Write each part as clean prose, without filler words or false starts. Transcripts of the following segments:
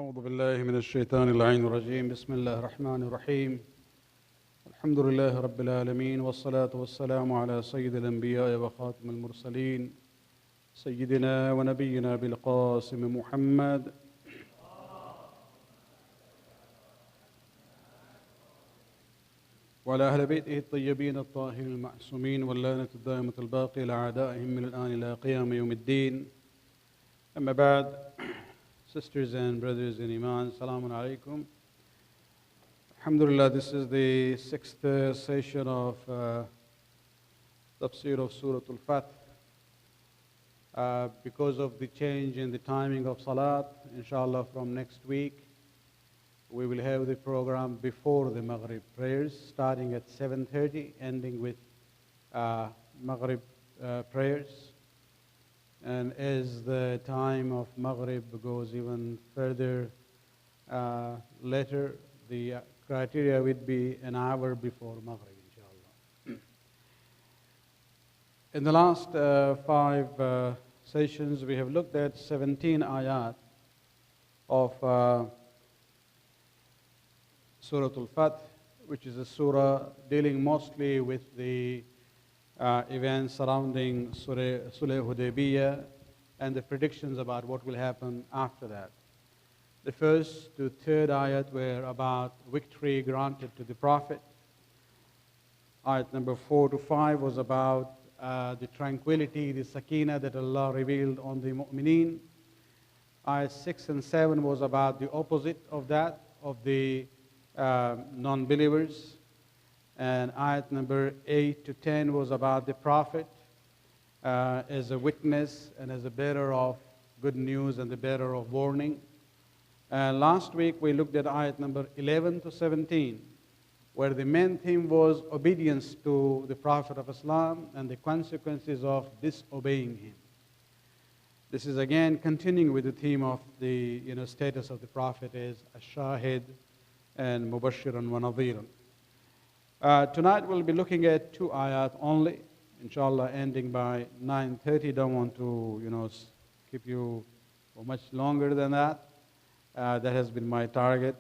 أعوذ بالله من الشيطان اللعين الرجيم بسم الله الرحمن الرحيم الحمد لله رب العالمين والصلاة والسلام على سيد الأنبياء وخاتم المرسلين سيدنا ونبينا بالقاسم محمد وعلى أهل بيته الطيبين الطاهرين المعصومين واللعنة الدائمة الباقية لأعدائهم من الآن إلى قيام يوم الدين. أما بعد, sisters and brothers in Iman, Assalamu alaikum. Alhamdulillah, this is the sixth session of Tafseer of Sura Fath. Because of the change in the timing of Salat, inshallah from next week, we will have the program before the Maghrib prayers, starting at 7:30, ending with Maghrib prayers. And as the time of Maghrib goes even further later, the criteria would be an hour before Maghrib, inshallah. In the last five sessions, we have looked at 17 ayat of Surah Fath, which is a surah dealing mostly with the events surrounding Sulh Hudaybiyah and the predictions about what will happen after that. The first to third ayat were about victory granted to the Prophet. Ayat number 4 to 5 was about the tranquility, the sakina that Allah revealed on the mu'mineen. Ayat 6 and 7 was about the opposite of that, of the non-believers. And ayat number 8 to 10 was about the Prophet as a witness and as a bearer of good news and the bearer of warning. Last week we looked at ayat number 11 to 17, where the main theme was obedience to the Prophet of Islam and the consequences of disobeying him. This is again continuing with the theme of the status of the Prophet as Ash-Shahid and Mubashiran wa Nadhiran. Tonight we'll be looking at two ayat only, inshallah, ending by 9:30. Don't want to, keep you for much longer than that. That has been my target.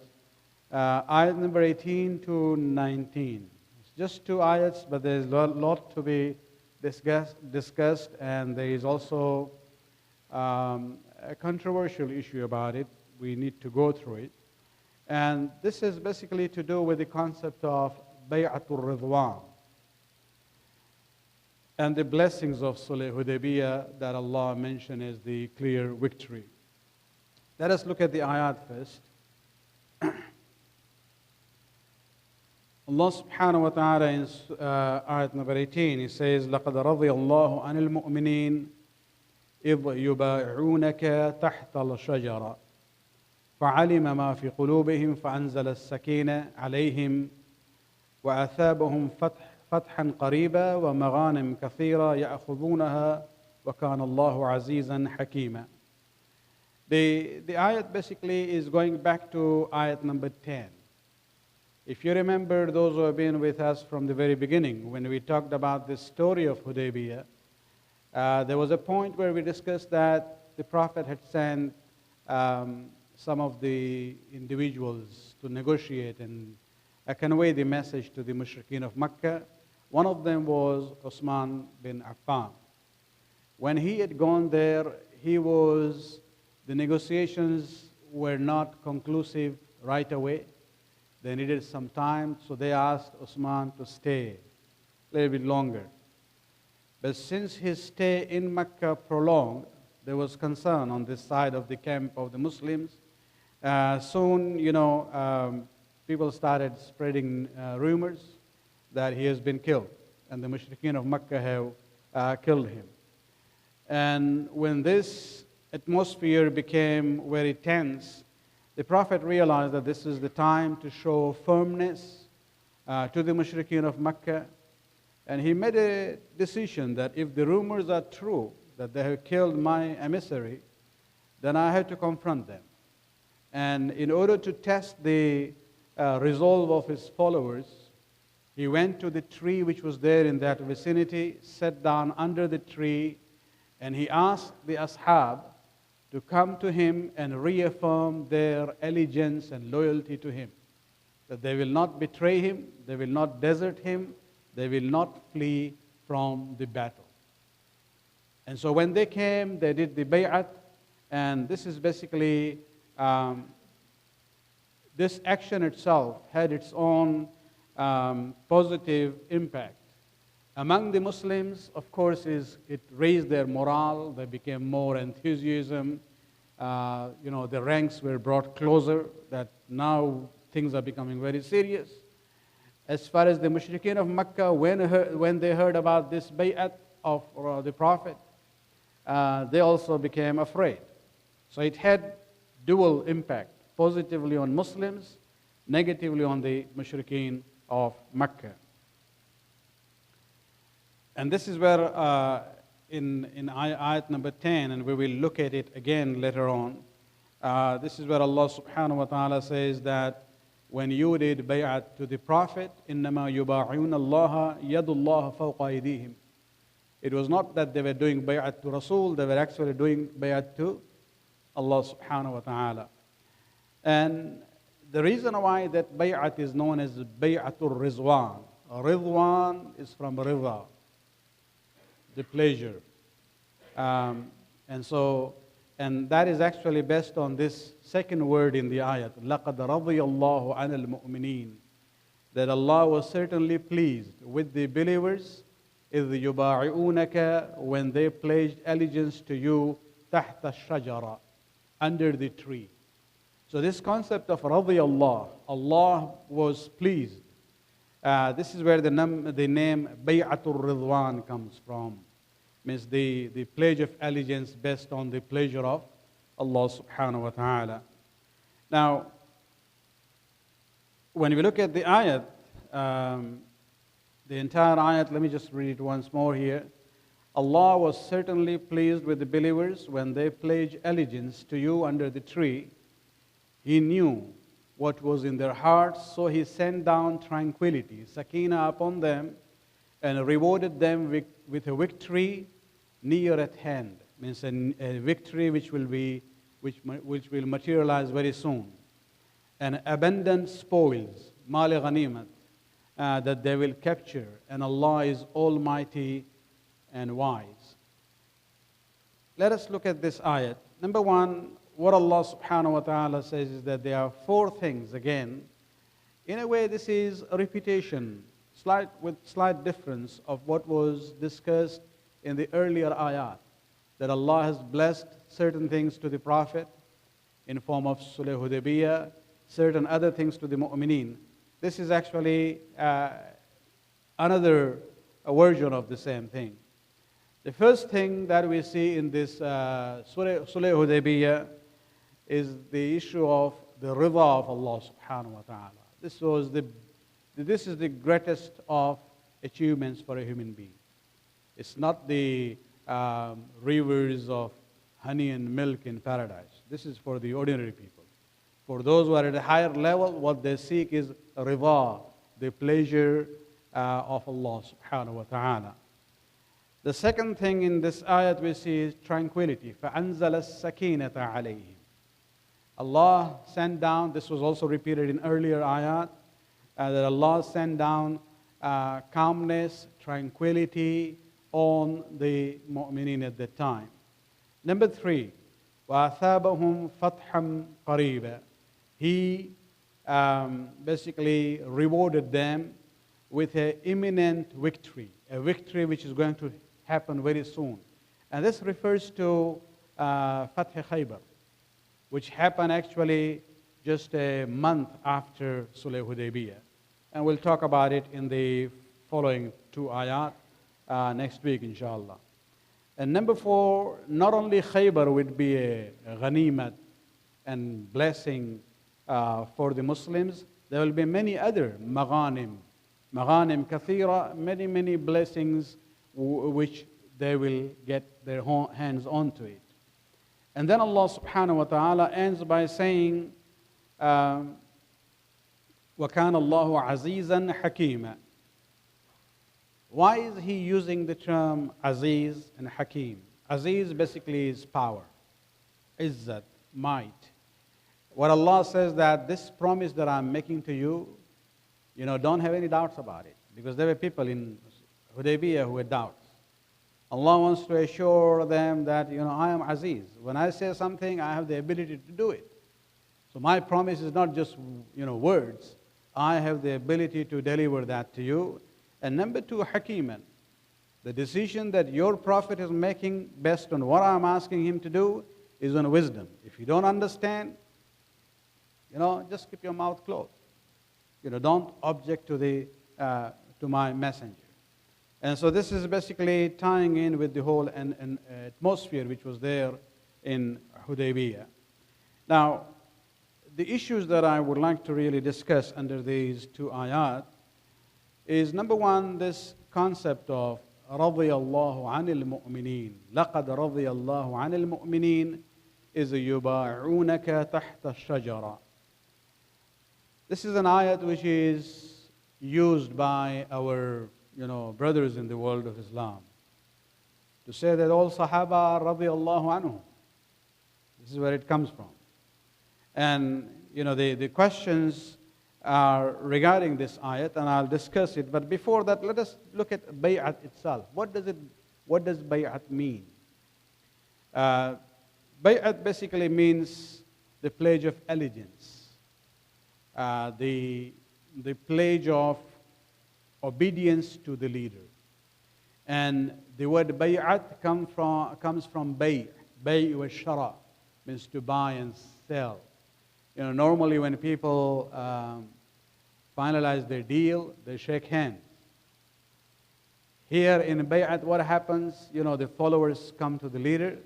Ayat number 18 to 19. It's just two ayats, but there's a lot to be discussed, and there is also a controversial issue about it. We need to go through it. And this is basically to do with the concept of Bay'atul Ridwan and the blessings of Sulh Hudaybiyah that Allah mentioned as the clear victory. Let us look at the ayat first. Allah subhanahu wa ta'ala in ayat number 18, He says, لَقَدْ رَضِيَ اللَّهُ عَنِ الْمُؤْمِنِينَ إِذْ يُبَايِعُونَكَ تَحْتَ الشَّجَرَةِ فَعَلِمَ مَا فِي قُلُوبِهِمْ فَأَنزَلَ السَّكِينَةَ عَلَيْهِمْ وَأَثَابَهُمْ فَتْحًا قَرِيبًا وَمَغَانِمْ كَثِيرًا يَأْخُذُونَهَا وَكَانَ اللَّهُ عَزِيزًا حَكِيمًا. The ayat basically is going back to ayat number 10. If you remember, those who have been with us from the very beginning, when we talked about the story of Hudaybiyah, there was a point where we discussed that the Prophet had sent some of the individuals to negotiate and convey the message to the mushrikeen of Makkah. One of them was Uthman bin Affan. When he had gone there, the negotiations were not conclusive right away. They needed some time, so they asked Uthman to stay a little bit longer. But since his stay in Makkah prolonged, there was concern on this side of the camp of the Muslims. Soon, people started spreading rumors that he has been killed, and the mushrikeen of Makkah have killed him. And when this atmosphere became very tense, the Prophet realized that this is the time to show firmness to the mushrikeen of Makkah, and he made a decision that if the rumors are true, that they have killed my emissary, then I have to confront them. And in order to test the resolve of his followers, he went to the tree which was there in that vicinity, sat down under the tree, and he asked the ashab to come to him and reaffirm their allegiance and loyalty to him. That they will not betray him, they will not desert him, they will not flee from the battle. And so when they came, they did the bay'at, and this is basically, this action itself had its own positive impact. Among the Muslims, of course, it raised their morale, they became more enthusiasm, the ranks were brought closer, that now things are becoming very serious. As far as the mushrikeen of Mecca, when they heard about this bay'at of the Prophet, they also became afraid. So it had dual impact, positively on Muslims, negatively on the mushrikeen of Mecca. And this is where in ayat number 10, and we will look at it again later on, this is where Allah subhanahu wa ta'ala says that when you did bay'at to the Prophet, إِنَّمَا يُبَاعِعُونَ اللَّهَ يَدُ اللَّهَ فَوْقَ أَيْدِيهِمْ. It was not that they were doing bay'at to Rasul, they were actually doing bay'at to Allah subhanahu wa ta'ala. And the reason why that bay'at is known as bay'atul Rizwan. Rizwan is from Ridha, the pleasure. And that is actually based on this second word in the ayat, لَقَدْ رَضِيَ اللَّهُ عَنَ الْمُؤْمِنِينَ, that Allah was certainly pleased with the believers إِذْ يُبَاعِعُونَكَ, when they pledged allegiance to you تَحْتَ الشَّجَرَةِ, under the tree. So this concept of رَضِيَ اللَّهُ, Allah was pleased. This is where the name Bay'atul Ridwan comes from. Means the pledge of allegiance based on the pleasure of Allah subhanahu wa ta'ala. Now, when we look at the ayat, the entire ayat, let me just read it once more here. Allah was certainly pleased with the believers when they pledged allegiance to you under the tree. He knew what was in their hearts, so He sent down tranquility, sakina upon them, and rewarded them with a victory near at hand. Means a victory which will materialize very soon. And abundant spoils, mali ghanimat, that they will capture. And Allah is almighty and wise. Let us look at this ayat. Number one, what Allah subhanahu wa ta'ala says is that there are four things. Again, in a way this is a repetition, with slight difference of what was discussed in the earlier ayat, that Allah has blessed certain things to the Prophet in form of Sulh Hudaybiyah, certain other things to the mu'mineen. This is actually another version of the same thing. The first thing that we see in this Sulh Hudaybiyah is the issue of the ridha of Allah subhanahu wa ta'ala. This is the greatest of achievements for a human being. It's not the rivers of honey and milk in paradise. This is for the ordinary people. For those who are at a higher level, what they seek is ridha, the pleasure of Allah subhanahu wa ta'ala. The second thing in this ayat we see is tranquility. فَأَنزَلَ السَّكِينَةَ عَلَيْهِمْ. Allah sent down, this was also repeated in earlier ayat, that Allah sent down calmness, tranquility on the mu'mineen at that time. Number three, وَأَثَابَهُمْ فَتْحًا قَرِيبًا. He basically rewarded them with an imminent victory, a victory which is going to happen very soon. And this refers to Fath Khaybar, which happened actually just a month after Sulh Hudaybiyah. And we'll talk about it in the following two ayat next week, inshallah. And number four, not only Khaybar would be a ghanimat and blessing for the Muslims, there will be many other maghanim kathira, many blessings which they will get their hands onto it. And then Allah subhanahu wa ta'ala ends by saying, وَكَانَ اللَّهُ عَزِيزًا حَكِيمًا. Why is He using the term Aziz and Hakim? Aziz basically is power. izzat, might. What Allah says that this promise that I'm making to you, don't have any doubts about it. Because there were people in Hudaybiyah who had doubts. Allah wants to assure them that, I am Aziz. When I say something, I have the ability to do it. So my promise is not just, words. I have the ability to deliver that to you. And number two, Hakiman. The decision that your Prophet is making based on what I'm asking him to do is on wisdom. If you don't understand, just keep your mouth closed. Don't object to my messenger. And so this is basically tying in with the whole atmosphere which was there in Hudaybiyah. Now, the issues that I would like to really discuss under these two ayat is, number one, this concept of رضي الله عن المؤمنين لقد رضي الله عن المؤمنين إذ يبايعونك تحت الشجرة. This is an ayat which is used by our brothers in the world of Islam to say that all Sahaba radiyallahu anhum. This is where it comes from. And the questions are regarding this ayat, and I'll discuss it. But before that, let us look at bay'at itself. What does bay'at mean? Bay'at basically means the pledge of allegiance, the pledge of obedience to the leader. And the word bay'at comes from bay' wa shara, means to buy and sell. Normally when people finalize their deal, they shake hands. Here in bay'at, what happens? The followers come to the leader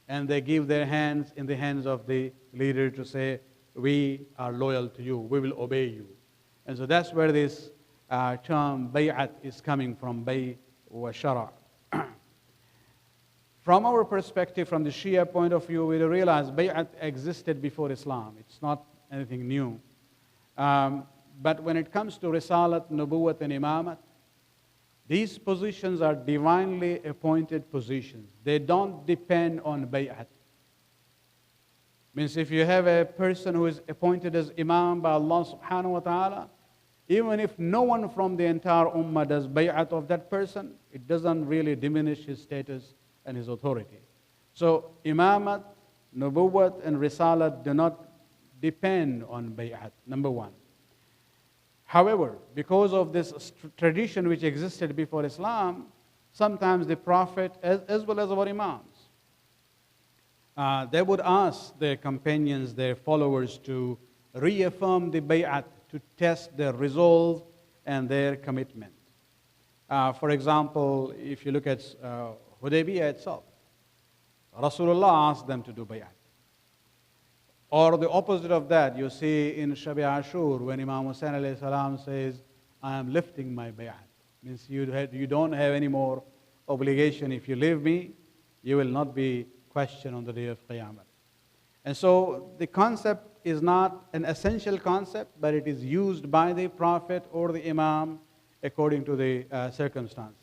and they give their hands in the hands of the leader to say, we are loyal to you, we will obey you. And so that's where this term bay'at is coming from, bay' wa shara. From our perspective, from the Shia point of view, we realize bay'at existed before Islam. It's not anything new. But when it comes to risalat, nubuwwat, and imamat, these positions are divinely appointed positions. They don't depend on bay'at. Means if you have a person who is appointed as imam by Allah subhanahu wa ta'ala, even if no one from the entire ummah does bay'at of that person, it doesn't really diminish his status and his authority. So imamat, nubuwwat, and risalat do not depend on bay'at, number one. However, because of this tradition which existed before Islam, sometimes the Prophet, as well as our imams, they would ask their companions, their followers, to reaffirm the bay'at, to test their resolve and their commitment. For example, if you look at Hudaybiyah itself, Rasulullah asked them to do bay'at. Or the opposite of that, you see in Shabi Ashur, when Imam Hussain alayhi salam says, I am lifting my bay'at. Means you don't have any more obligation. If you leave me, you will not be questioned on the day of Qiyamah. And so the concept is not an essential concept, but it is used by the Prophet or the Imam according to the circumstances.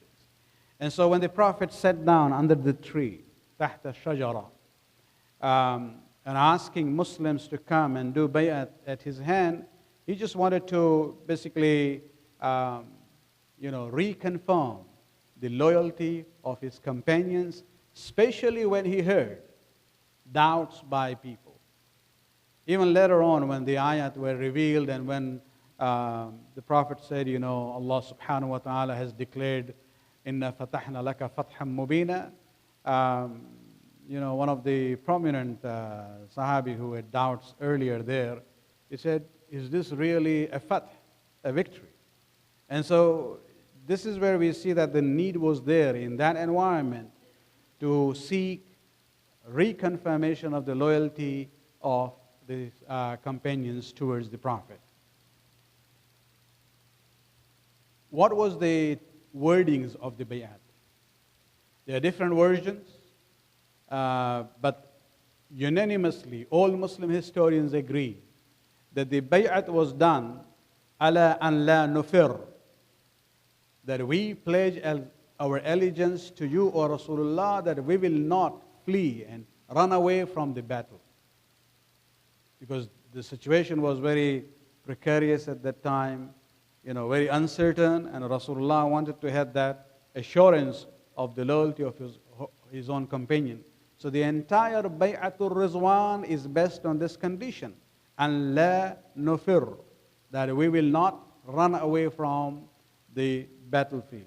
And so when the Prophet sat down under the tree, تحت الشجرة, and asking Muslims to come and do bay'at at his hand, he just wanted to basically, reconfirm the loyalty of his companions, especially when he heard doubts by people. Even later on, when the ayat were revealed and when the Prophet said, Allah subhanahu wa ta'ala has declared, Inna fatahna laka fatham mubina. One of the prominent Sahabi who had doubts earlier there, he said, is this really a fath, a victory? And so this is where we see that the need was there in that environment to seek reconfirmation of the loyalty of the companions towards the Prophet. What was the wordings of the bay'at? There are different versions, but unanimously all Muslim historians agree that the bay'at was done ala an la nufir, that we pledge our allegiance to you, O Rasulullah, that we will not flee and run away from the battle. Because the situation was very precarious at that time, very uncertain, and Rasulullah wanted to have that assurance of the loyalty of his own companion. So the entire Bay'atul Rizwan is based on this condition, and la nufir, that we will not run away from the battlefield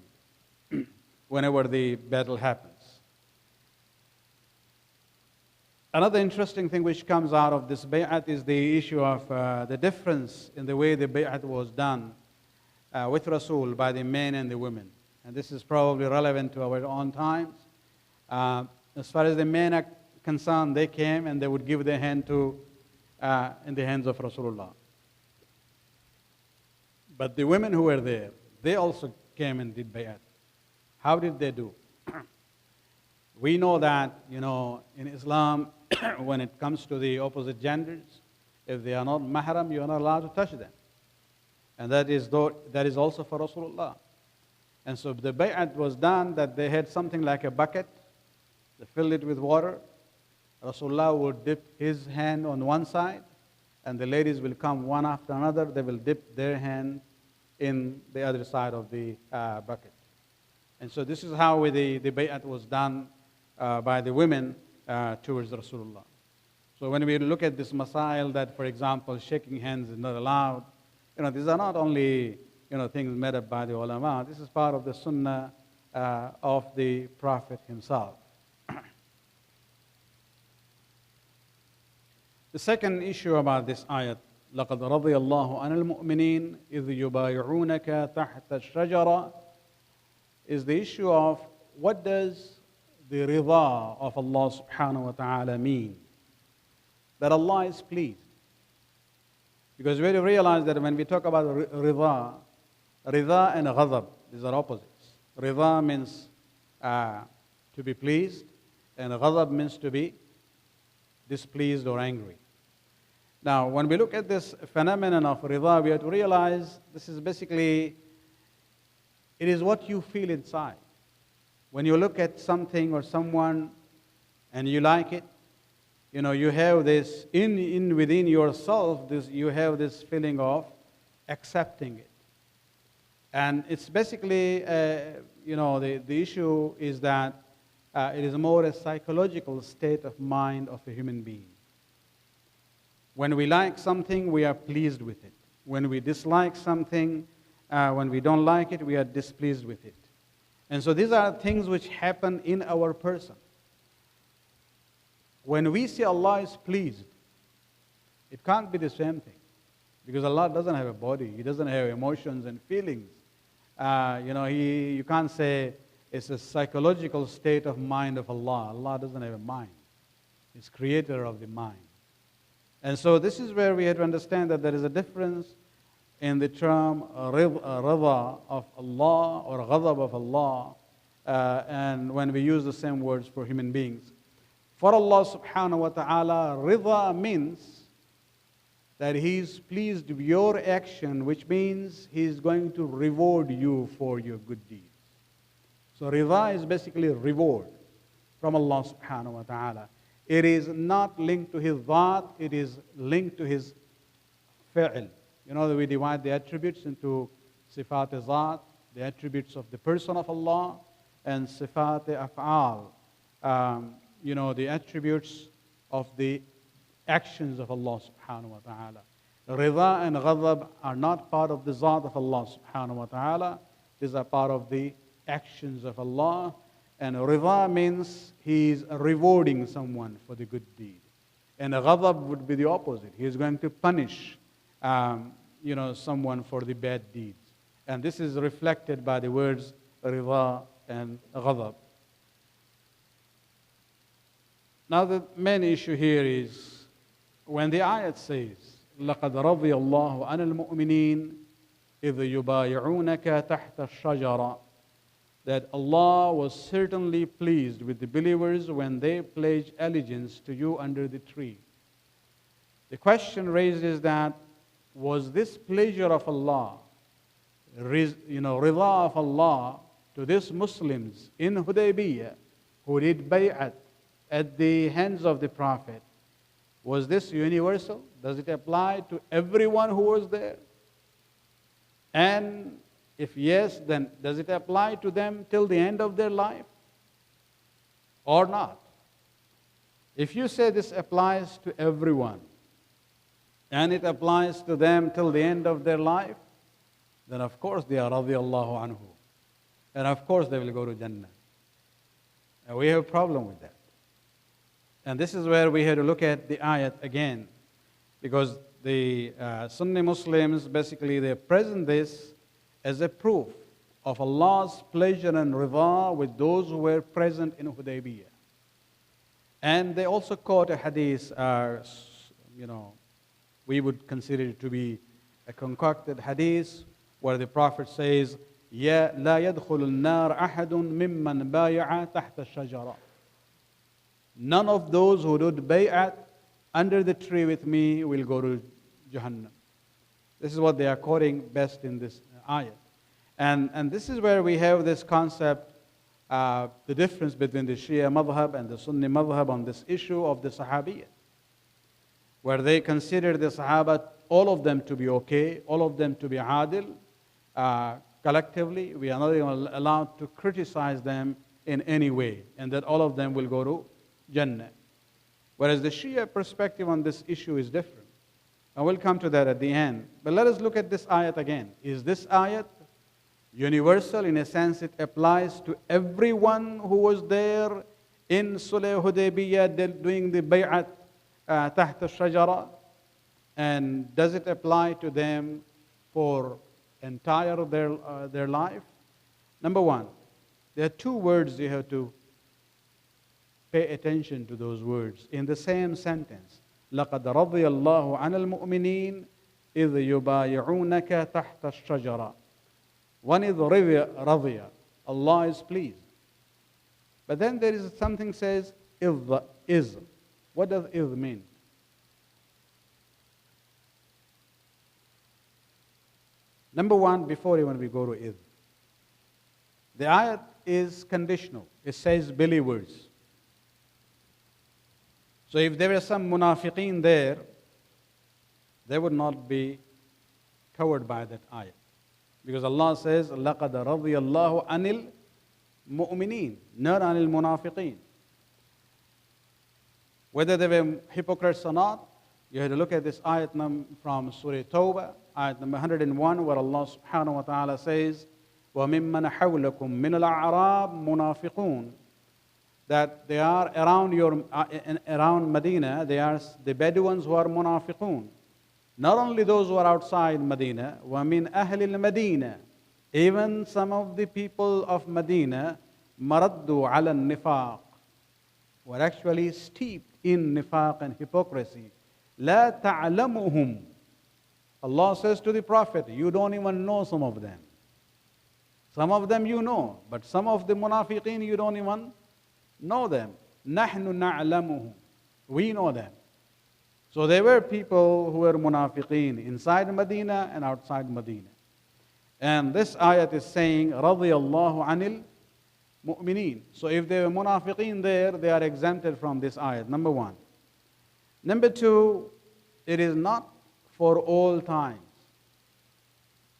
whenever the battle happens. Another interesting thing which comes out of this bay'at is the issue of the difference in the way the bay'at was done with Rasul by the men and the women. And this is probably relevant to our own times. As far as the men are concerned, they came and they would give their hand in the hands of Rasulullah. But the women who were there, they also came and did bay'at. How did they do? We know that, in Islam, when it comes to the opposite genders, if they are not mahram, you are not allowed to touch them. And that is also for Rasulullah. And so the bay'at was done that they had something like a bucket, they filled it with water. Rasulullah would dip his hand on one side, and the ladies will come one after another, they will dip their hand in the other side of the bucket. And so this is how the bay'at was done by the women towards Rasulullah. So when we look at this masail that, for example, shaking hands is not allowed, these are not only things made up by the ulama. This is part of the sunnah of the Prophet himself. The second issue about this ayat, لَقَدْ رَضِيَ اللَّهُ عَنِ الْمُؤْمِنِينَ إِذْ يُبَايِعُونَكَ تَحْتَ الشَّجَرَةِ, is the issue of what does the rida of Allah subhanahu wa ta'ala mean? That Allah is pleased. Because we realize that when we talk about rida and ghadab, these are opposites. Rida means to be pleased, and ghadab means to be displeased or angry. Now, when we look at this phenomenon of rida, we have to realize this is basically, it is what you feel inside. When you look at something or someone and you like it, you have this within yourself, you have this feeling of accepting it. And it's basically, the issue is that it is more a psychological state of mind of a human being. When we like something, we are pleased with it. When we dislike something, when we don't like it, we are displeased with it. And so these are things which happen in our person. When we say Allah is pleased, it can't be the same thing. Because Allah doesn't have a body. He doesn't have emotions and feelings. You can't say it's a psychological state of mind of Allah. Allah doesn't have a mind. He's creator of the mind. And so this is where we have to understand that there is a difference in the term rida of Allah or ghadab of Allah, and when we use the same words for human beings. For Allah subhanahu wa ta'ala, rida means that He is pleased with your action, which means He is going to reward you for your good deeds. So rida is basically reward from Allah subhanahu wa ta'ala. It is not linked to His dhat, it is linked to His fi'l. We divide the attributes into sifat zat, the attributes of the person of Allah, and sifat af'al, the attributes of the actions of Allah subhanahu wa ta'ala. Rida and ghadab are not part of the zat of Allah subhanahu wa ta'ala. These are part of the actions of Allah. And rida means He is rewarding someone for the good deed. And ghadab would be the opposite. He is going to punish someone for the bad deeds. And this is reflected by the words rida and ghadab. Now the main issue here is when the ayat says لَقَدْ رَضِيَ اللَّهُ عَنِ الْمُؤْمِنِينَ إِذْ يُبَايِعُونَكَ تَحْتَ الشَّجَرَةِ, that Allah was certainly pleased with the believers when they pledged allegiance to you under the tree. The question raised is that, was this pleasure of Allah, rida of Allah to these Muslims in Hudaybiyah who did bay'at at the hands of the Prophet, was this universal? Does it apply to everyone who was there? And if yes, then does it apply to them till the end of their life or not? If you say this applies to everyone and it applies to them till the end of their life, then of course they are radiyallahu anhu. And of course they will go to Jannah. And we have a problem with that. And this is where we have to look at the ayat again. Because the Sunni Muslims, basically they present this as a proof of Allah's pleasure and rida with those who were present in Hudaybiyah. And they also quote a hadith, we would consider it to be a concocted hadith, where the Prophet says, لا يدخل النار أحد ممن بايع تحت الشجرة. None of those who did bay'at under the tree with me will go to Jahannam. This is what they are quoting best in this ayat. And this is where we have this concept, the difference between the Shia madhab and the Sunni madhab on this issue of the Sahabiyyah, where they consider the Sahaba, all of them to be okay, all of them to be adil. Collectively, we are not even allowed to criticize them in any way, and that all of them will go to Jannah. Whereas the Shia perspective on this issue is different. And we'll come to that at the end. But let us look at this ayat again. Is this ayat universal? In a sense, it applies to everyone who was there in Sulh Hudaybiyah doing the bay'at tahta shajara? And does it apply to them for entire their life? Number one, there are two words you have to pay attention to, those words in the same sentence. لَقَدْ رَضِيَ اللَّهُ عَنَ الْمُؤْمِنِينَ إِذْ يُبَايِعُونَكَ تَحْتَ الشَّجَرَةِ. One is رَضِيَ, Allah is pleased. But then there is something says is. What does is mean? Number one, before even we go to is, the ayat is conditional. It says believers. So if there were some munafiqeen there, they would not be covered by that ayat. Because Allah says, لَقَدْ رَضِيَ اللَّهُ عَنِ الْمُؤْمِنِينَ, not عَنِ الْمُنَافِقِينَ. Whether they were hypocrites or not, you have to look at this ayat from Surah Tawbah, ayat number 101, where Allah subhanahu wa ta'ala says, وَمِمَّنْ حَوْلَكُمْ مِنَ الْأَعْرَابِ مُنَافِقُونَ, that they are around Medina, they are the Bedouins who are munafiqun. Not only those who are outside Medina, وَمِنْ أَهْلِ الْمَدِينَةِ, even some of the people of Medina, مَرَدُّوا عَلَى النِّفَاقِ, were actually steeped in nifaq and hypocrisy. لَا تَعْلَمُهُمْ, Allah says to the Prophet, you don't even know some of them. Some of them you know, but some of the munafiqeen you don't even know them. نَحْنُ نَعْلَمُهُمْ, we know them. So there were people who were munafiqeen inside Medina and outside Medina. And this ayat is saying, رَضِيَ اللَّهُ عَنِ الْمُؤْمِنِينَ. So if there were munafiqeen there, they are exempted from this ayat, number one. Number two, it is not for all times.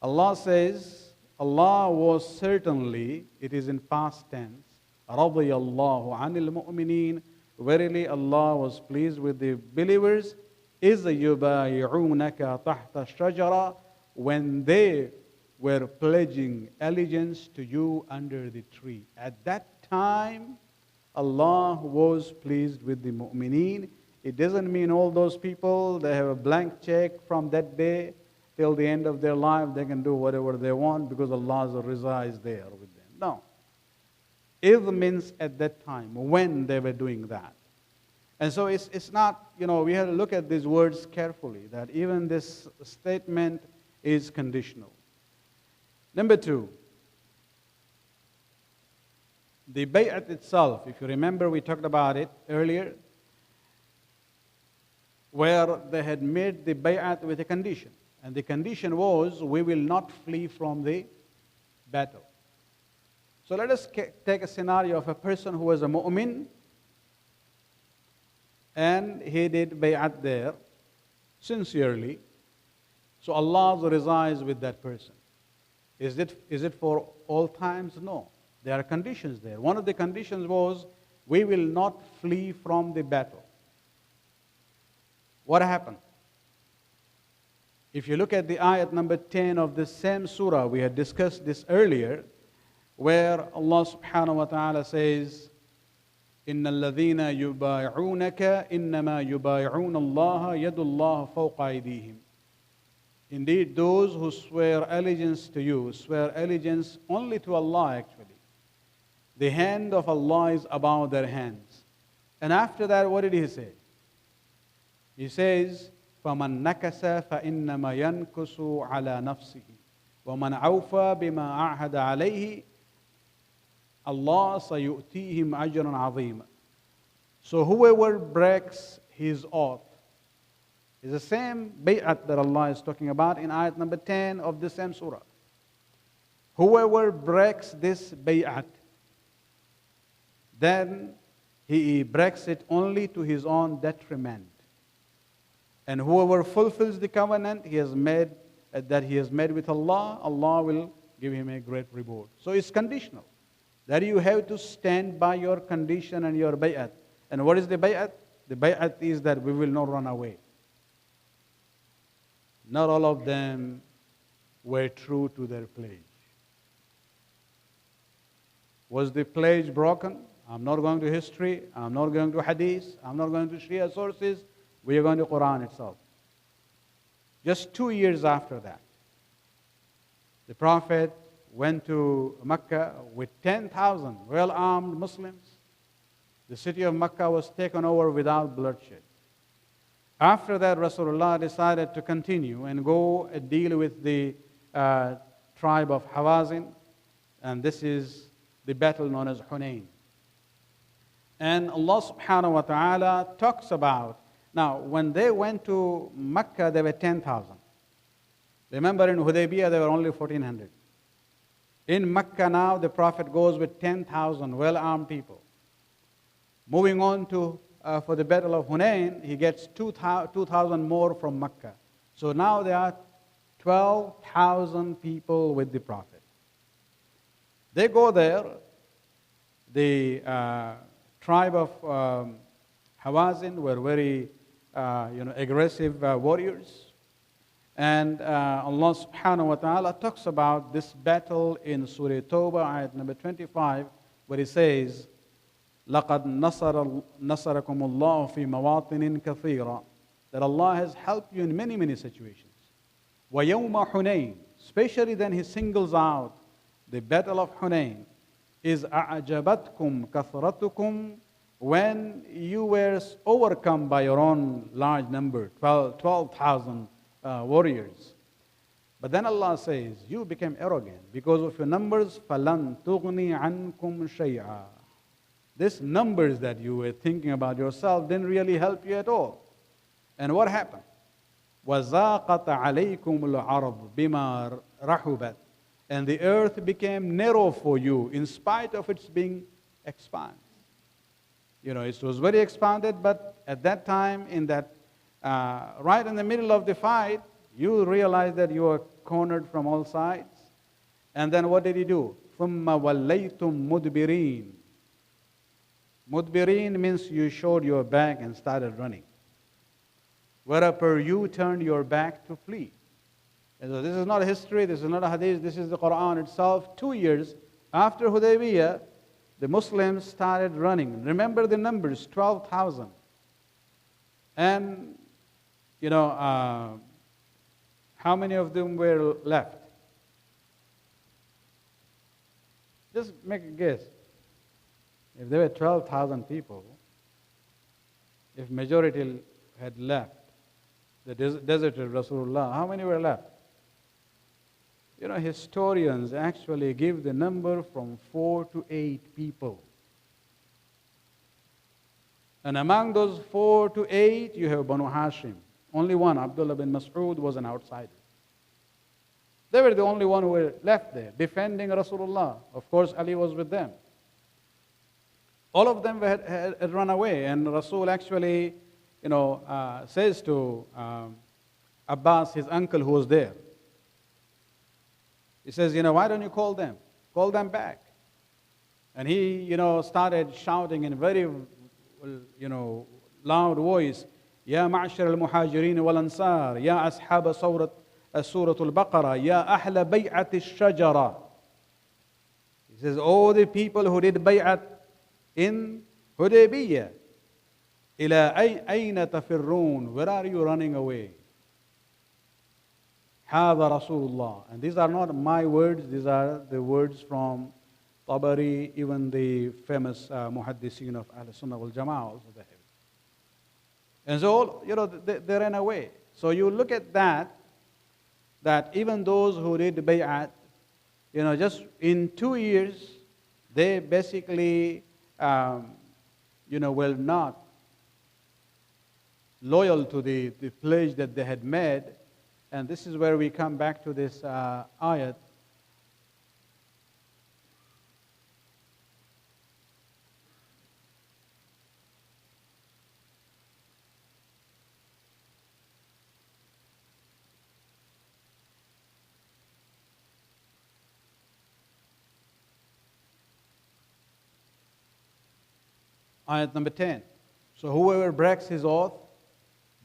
Allah says, Allah was certainly, it is in past tense, رَضِيَ اللَّهُ عَنِ الْمُؤْمِنِينَ, verily Allah was pleased with the believers, إِذْ يُبَايِعُونَكَ تَحْتَ الشَّجَرَةِ, when they were pledging allegiance to you under the tree. At that time, Allah was pleased with the mu'mineen. It doesn't mean all those people, they have a blank check from that day till the end of their life, they can do whatever they want because Allah's rizah is there with them. No. إِذْ means at that time, when they were doing that. And so it's not, we have to look at these words carefully, that even this statement is conditional. Number two, the bay'at itself, if you remember we talked about it earlier, where they had made the bay'at with a condition. And the condition was, we will not flee from the battle. So let us take a scenario of a person who was a mu'min, and he did bay'at there sincerely. So Allah resides with that person. Is it for all times? No. There are conditions there. One of the conditions was, we will not flee from the battle. What happened? If you look at the ayat number 10 of the same surah, we had discussed this earlier, where Allah subhanahu wa ta'ala says, إِنَّ الَّذِينَ يُبَايِعُونَكَ إِنَّمَا يُبَايِعُونَ اللَّهَ يَدُ اللَّهِ فَوْقَ أَيْدِيهِمْ. Indeed, those who swear allegiance to you, swear allegiance only to Allah actually. The hand of Allah is above their hands. And after that, what did he say? He says, فَمَنْ نَكَسَ فَإِنَّمَا يَنْكُسُ عَلَى نَفْسِهِ وَمَنْ عَوْفَى بِمَا عَهَدَ عَلَيْهِ Allah سَيُؤْتِيهِمْ أَجْرًا عَظِيمًا. So whoever breaks his oath is the same bay'at that Allah is talking about in ayat number 10 of the same surah. Whoever breaks this bay'at, then he breaks it only to his own detriment. And whoever fulfills the covenant he has made with Allah, Allah will give him a great reward. So it's conditional. That you have to stand by your condition and your bay'at. And what is the bay'at? The bay'at is that we will not run away. Not all of them were true to their pledge. Was the pledge broken? I'm not going to history, I'm not going to hadith, I'm not going to Shia sources, we are going to Qur'an itself. Just 2 years after that, the Prophet went to Mecca with 10,000 well-armed Muslims. The city of Mecca was taken over without bloodshed. After that, Rasulullah decided to continue and go and deal with the tribe of Hawazin, and this is the battle known as Hunayn. And Allah subhanahu wa ta'ala talks about, now when they went to Mecca, there were 10,000. Remember in Hudaybiyah, there were only 1,400. In Mecca now, the Prophet goes with 10,000 well-armed people. Moving on to for the battle of Hunayn, he gets 2,000 more from Mecca. So now there are 12,000 people with the Prophet. They go there. The tribe of Hawazin were very aggressive warriors. And Allah subhanahu wa ta'ala talks about this battle in Surah Tawbah, ayat number 25, where He says, لَقَدْ نَصَرَكُمُ اللَّهُ فِي مَوَاطِنٍ كَثِيرًا. That Allah has helped you in many, many situations. وَيَوْمَ حُنَيْنٍ. Especially then He singles out the battle of Hunayn. Is أَعْجَبَتْكُمْ كَثْرَتُكُمْ. When you were overcome by your own large number, 12,000 warriors. But then Allah says, you became arrogant because of your numbers. فَلَن تُغْنِي عَنْكُمْ شَيْئًا. These numbers that you were thinking about yourself didn't really help you at all. And what happened? وَزَاقَتْ عَلَيْكُمُ الْعَرَضُ بِمَا رَحُبَتْ. And the earth became narrow for you in spite of its being expanded. It was very expanded, but at that time, in that right in the middle of the fight, you realized that you were cornered from all sides. And then what did He do? ثُمَّ وَلَّيْتُمْ مُدْبِرِينَ. Mudbirin means you showed your back and started running. Whereupon you turned your back to flee. And so this is not history, this is not a hadith, this is the Qur'an itself. 2 years after Hudaybiyah, the Muslims started running. Remember the numbers, 12,000. And, how many of them were left? Just make a guess. If there were 12,000 people, if majority had left, the deserted Rasulullah, how many were left? Historians actually give the number from 4 to 8 people. And among those 4 to 8, you have Banu Hashim. Only one, Abdullah bin Mas'ud, was an outsider. They were the only one who were left there, defending Rasulullah. Of course, Ali was with them. All of them had run away, and Rasul actually, says to Abbas, his uncle who was there, he says, why don't you call them? Call them back. And he, started shouting in a very, loud voice, يا معشر المهاجرين والأنصار يا أصحاب سورة البقرة يا أهل بيعة الشجرة. He says, all the people who did bay'at in Hudaybiyah, إلى أين تفرون? Where are you running away? هذا رسول الله. And these are not my words, these are the words from Tabari, even the famous muhaddiseen of Ahl Sunnah wal Jama'ah also they have. And so, they ran away. So you look at that even those who did bay'at, just in 2 years, they basically, were not loyal to the pledge that they had made. And this is where we come back to this ayat. Ayat number 10. So whoever breaks his oath,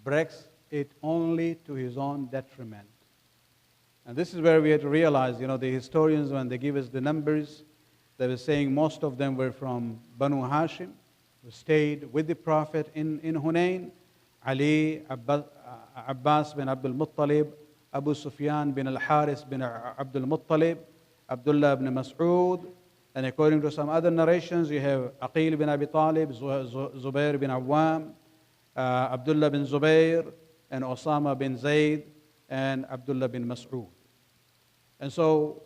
breaks it only to his own detriment. And this is where we have to realize, the historians, when they give us the numbers, they were saying most of them were from Banu Hashim, who stayed with the Prophet in Hunain. Ali, Abbas bin Abdul Muttalib, Abu Sufyan bin al-Haris bin Abdul Muttalib, Abdullah bin Mas'ud. And according to some other narrations, you have Aqil bin Abi Talib, Zubair bin Awwam, Abdullah bin Zubair, and Osama bin Zayd, and Abdullah bin Mas'ud. And so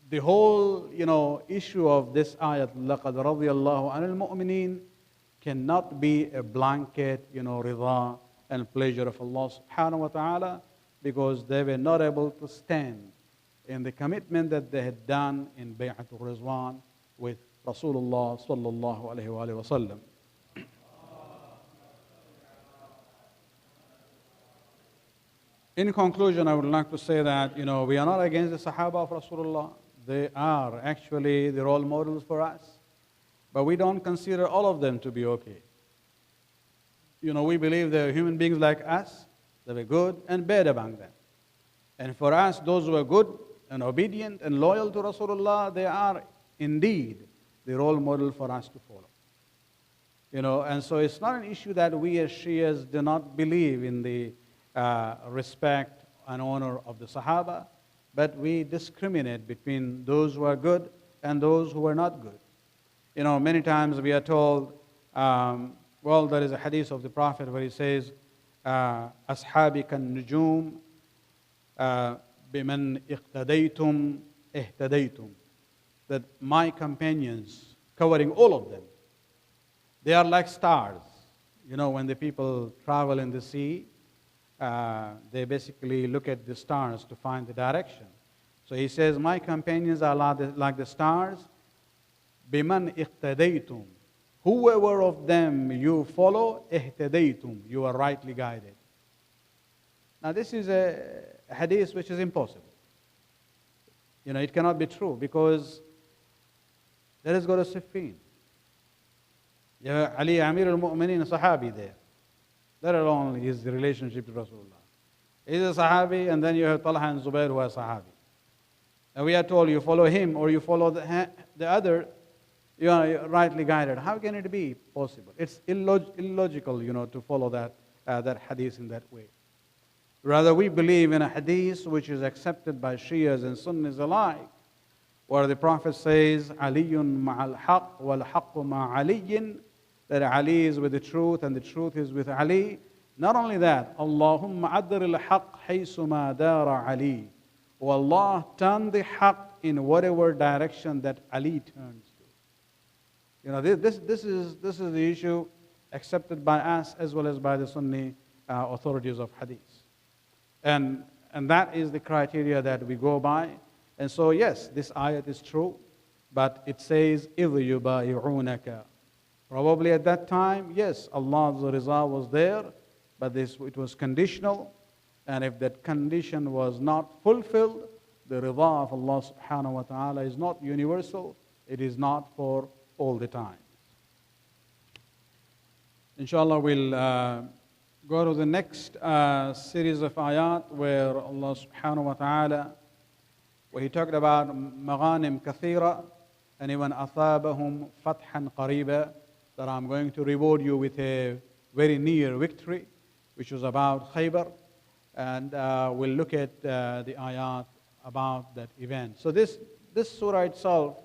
the whole, issue of this ayat, لَقَدْ رَضِيَ اللَّهُ عَنِ الْمُؤْمِنِينَ, cannot be a blanket, rida and pleasure of Allah subhanahu wa ta'ala, because they were not able to stand in the commitment that they had done in Bay'atul Rizwan with Rasulullah sallallahu alayhi wa sallam. In conclusion, I would like to say that, we are not against the Sahaba of Rasulullah. They are actually the role models for us. But we don't consider all of them to be okay. We believe they're human beings like us. They were good and bad among them. And for us, those who are good and obedient and loyal to Rasulullah, they are indeed the role model for us to follow. And so it's not an issue that we as Shias do not believe in the respect and honor of the Sahaba, but we discriminate between those who are good and those who are not good. Many times we are told, there is a hadith of the Prophet where he says, أَصْحَابِكَ النُّجُومِ بِمَنْ اِقْتَدَيْتُمْ اِهْتَدَيْتُمْ. That my companions, covering all of them, they are like stars. When the people travel in the sea, they basically look at the stars to find the direction. So he says, my companions are like the stars. بِمَنْ اِقْتَدَيْتُمْ. Whoever of them you follow, اِهْتَدَيْتُمْ. You are rightly guided. Now this is a hadith which is impossible. It cannot be true, because let us go to Siffin. You have Ali Amir al-Mu'mineen, a Sahabi there. That alone is the relationship to Rasulullah. He's a Sahabi, and then you have Talha and Zubair who are Sahabi. And we are told you follow him or you follow the other, you are rightly guided. How can it be possible? It's illogical, to follow that hadith in that way. Rather, we believe in a hadith which is accepted by Shias and Sunnis alike, where the Prophet says, Aliyun ma'al haq wal haqqu ma'aliyin, that Ali is with the truth and the truth is with Ali. Not only that, Allahumma adr al-haq haysuma dara Ali. O Allah, turn the haq in whatever direction that Ali turns to. This is the issue accepted by us as well as by the Sunni authorities of hadith. And that is the criteria that we go by. And so, yes, this ayat is true, but it says, إِذْ يُبَايِعُونَكَ Probably at that time, yes, Allah's Rizā was there, but it was conditional. And if that condition was not fulfilled, the Rizā of Allah subhanahu wa ta'ala is not universal. It is not for all the time. Inshallah, we'll go to the next series of ayat where Allah subhanahu wa ta'ala, where He talked about maghanim kathira, and even athabahum fathan qariba, that I'm going to reward you with a very near victory, which was about Khaybar. And we'll look at the ayat about that event. So this surah itself,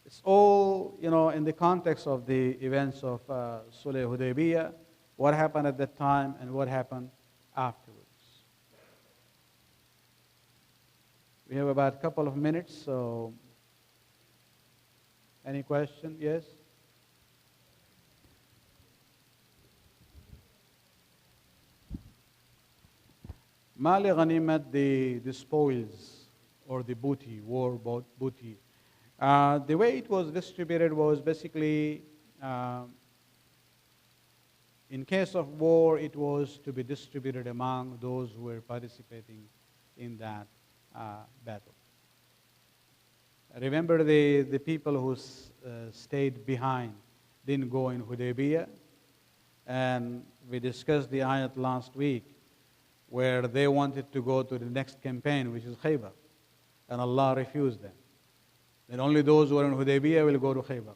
it's all, in the context of the events of Sulh Hudaybiyah, what happened at that time and what happened afterwards. We have about a couple of minutes, so any question? Yes? Mali Ghanimat, the spoils or the booty, war booty. The way it was distributed was basically, in case of war, it was to be distributed among those who were participating in that battle. Remember the people who stayed behind, didn't go in Hudaybiyah, and we discussed the ayat last week, where they wanted to go to the next campaign, which is Khaybar, and Allah refused them. Then only those who are in Hudaybiyah will go to Khaybar.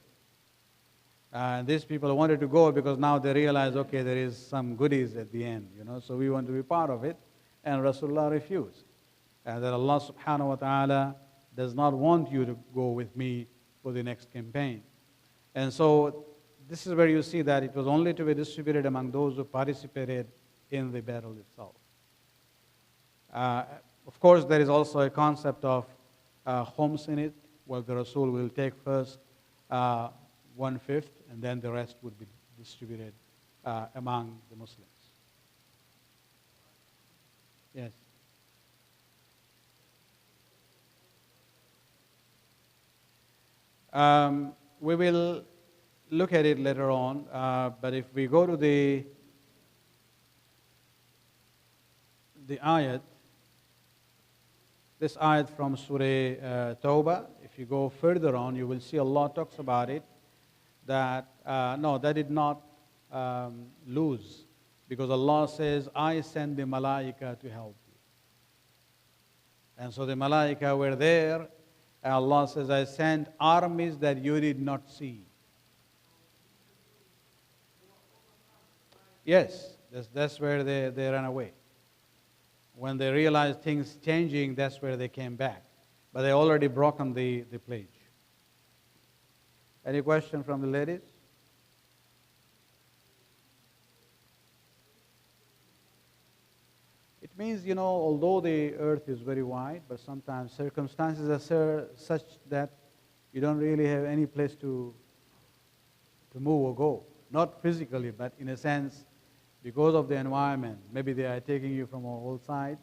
And these people wanted to go because now they realize, okay, there is some goodies at the end, so we want to be part of it. And Rasulullah refused. And that Allah subhanahu wa ta'ala does not want you to go with me for the next campaign. And so this is where you see that it was only to be distributed among those who participated in the battle itself. Of course, there is also a concept of khums in it, where the Rasul will take first 1/5, and then the rest would be distributed among the Muslims. Yes. We will look at it later on, but if we go to the ayat, this ayat from Surah Tawbah, if you go further on, you will see Allah talks about it, that no, that did not lose, because Allah says, I send the malaika to help you. And so the malaika were there, and Allah says, I sent armies that you did not see. Yes, that's where they ran away. When they realized things changing, that's where they came back. But they already broken the pledge. Any question from the ladies? It means, although the earth is very wide, but sometimes circumstances are such that you don't really have any place to move or go. Not physically, but in a sense, because of the environment. Maybe they are taking you from all sides.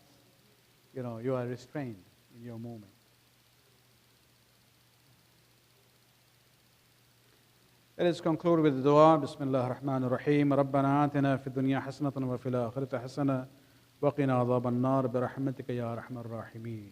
You are restrained in your movement. Let us conclude with the dua. Bismillah ar-Rahman ar-Rahim. Rabbana atina fi dunya hasanatan wa fil akhirati hasanatan wa qina adhaban nar bi rahmatika ya arhamar rahimin.